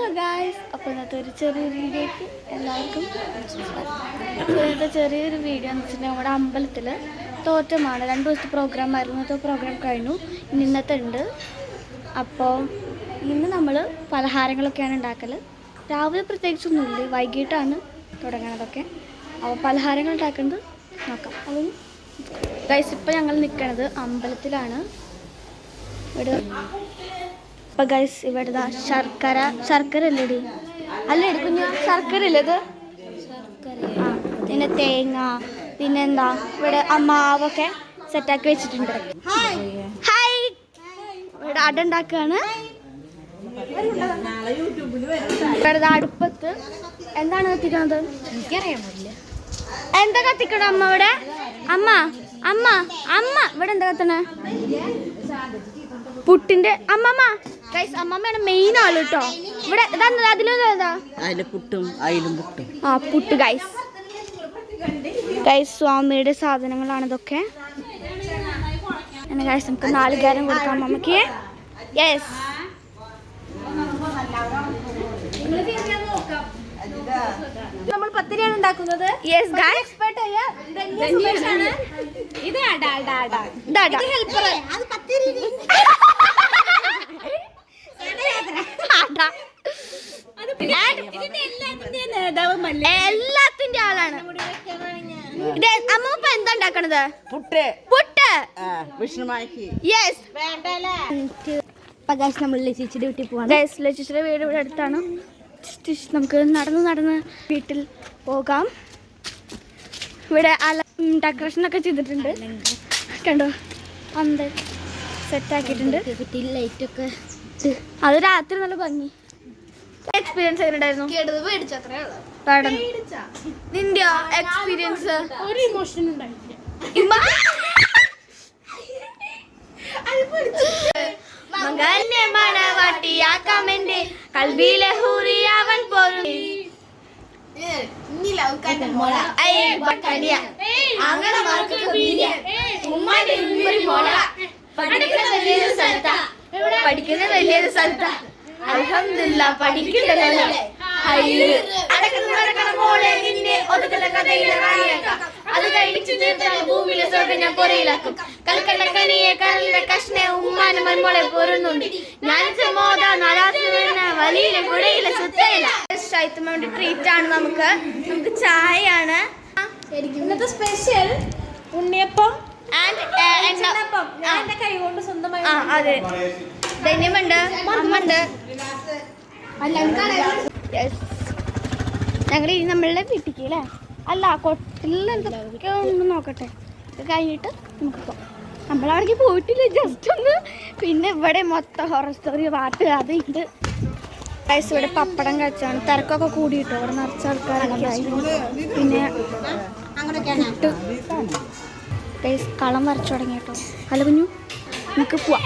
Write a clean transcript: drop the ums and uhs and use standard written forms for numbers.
Hello guys, അപ്പോൾ ഇന്നത്തെ ഒരു ചെറിയൊരു വീഡിയോയ്ക്ക് എല്ലാവർക്കും ഇന്നത്തെ ചെറിയൊരു വീഡിയോ എന്ന് വെച്ചിട്ടുണ്ടെങ്കിൽ നമ്മുടെ അമ്പലത്തിൽ തോറ്റമാണ് 2 ദിവസത്തെ പ്രോഗ്രാം ആയിരുന്നു. ഇന്നത്തെ പ്രോഗ്രാം കഴിഞ്ഞു, ഇന്നത്തെ ഉണ്ട്. അപ്പോൾ ഇന്ന് നമ്മൾ പലഹാരങ്ങളൊക്കെയാണ് ഉണ്ടാക്കൽ. രാവിലെ പ്രത്യേകിച്ചൊന്നുമില്ല, വൈകിട്ടാണ് തുടങ്ങണതൊക്കെ. അപ്പോൾ പലഹാരങ്ങൾ ഉണ്ടാക്കുന്നത് നോക്കാം. അപ്പോൾ ഗൈസ്, ഇപ്പോൾ ഞങ്ങൾ നിൽക്കുന്നത് അമ്പലത്തിലാണ്. ഇവിടെ അപ്പോൾ ഗൈസ്, ഇവിടെ ശർക്കര അല്ലേടി കുഞ്ഞ്, ശർക്കര അല്ലേ ഇത്? ആ, പിന്നെ തേങ്ങ, പിന്നെന്താ ഇവിടെ മാവൊക്കെ സെറ്റാക്കി വെച്ചിട്ടുണ്ട്. ഹായ്, ഇവിടെ അട ഉണ്ടാക്കുകയാണ്. ഇവിടെ അടുപ്പത്ത് എന്താണ് കത്തിക്കണത്? എനിക്കറിയാൻ പറ്റില്ല. എന്താ കത്തിക്കണം അമ്മ? ഇവിടെ അമ്മ അമ്മ അമ്മ ഇവിടെ എന്താ കത്തണേ? പുട്ടിന്റെ അമ്മമ്മ. ഗൈസ്, അമ്മമ്മയാണ് മെയിൻ ആള് കേട്ടോ. ഇവിടെ പുട്ട് ഗൈസ്. ഗൈസ്, സ്വാമിയുടെ സാധനങ്ങളാണ് ഇതൊക്കെ. ഗൈസ്, നമുക്ക് 4 ഗാരം കൊടുക്കാം അമ്മമ്മക്ക്. യെസ്, നമ്മൾ പത്തിരിയാണ് ഉണ്ടാക്കുന്നത്. യെസ് ഗൈസ്, എല്ലാത്തിന്റെ ആളാണ്. അമ്മ എന്താ ഉണ്ടാക്കണത്? പുട്ട്. യെസ്, നമ്മൾ ലച്ചിയുടെ വീട്ടിൽ പോവാം. ലച്ചിയുടെ വീട് ഇവിടെ അടുത്താണ്. നമുക്ക് നടന്ന് വീട്ടിൽ പോകാം. ഇവിടെ ഡെക്കറേഷനൊക്കെ ചെയ്തിട്ടുണ്ട് കണ്ടോ, അന്ത് സെറ്റാക്കിയിട്ടുണ്ട്. ലൈറ്റൊക്കെ അത് രാത്രി നല്ല ഭംഗി. എക്സ്പീരിയൻസ് എങ്ങനെയുണ്ടായിരുന്നു? നിന്റെ എക്സ്പീരിയൻസ്? ഒരു ഇമോഷൻ ഉണ്ടായിട്ടില്ല. മകനെ മണവാട്ടിയാക്കാമെന്റെ കൽബിലെ ഹൂറിയാവൻ പോലും പഠിക്കുന്ന വലിയൊരു സ്ഥലത്താ. അൽഹംദുലില്ലാ പഠിക്കുന്നതല്ലേ. അത് കഴിച്ചു ഭൂമിയിലെ സ്വർഗ്ഗം ഞാൻ പൊരയിലാക്കും. കൽക്കണ്ടക്കനിയെ കരളിലെ കഷ്ണെ ഉമ്മാനും മന്മോളെ പോരുന്നുണ്ട്. ഞാൻ വലിയ കുടയിലെ സുത്തയില. ശൈത്യത്തിന് വേണ്ടി ട്രീറ്റ് ആണ്. നമുക്ക് ചായയാണ്. ഇന്നത്തെ സ്പെഷ്യൽ ഉണ്ണിയപ്പം കൈകൊണ്ട് സ്വന്തമായി. അതെ, ധന്യമുണ്ട്, അമ്മണ്ട്. ഞങ്ങൾ ഇനി നമ്മളുടെ വീട്ടിലേക്ക് അല്ലേ? അല്ല, കൊട്ടിൽ എന്തൊക്കെ ഒന്ന് നോക്കട്ടെ. ഇത് കഴിഞ്ഞിട്ട് നമുക്ക് പോകാം. നമ്മളവിടേക്ക് പോയിട്ടില്ല, ജസ്റ്റ് ഒന്ന്. പിന്നെ ഇവിടെ മൊത്തം ഹൊറർ സ്റ്റോറി പാട്ട് അത് ഇത്. ഗൈസ്, ഇവിടെ പപ്പടം കഴിച്ചാണ്. തിരക്കൊക്കെ കൂടിയിട്ടോ, ഇവിടെ നിറച്ച ആൾക്കാരൊക്കെ. പിന്നെ ഗൈസ്, കളം വരച്ചു തുടങ്ങി കേട്ടോ. അല്ല കുഞ്ഞു, നമുക്ക് പോവാം.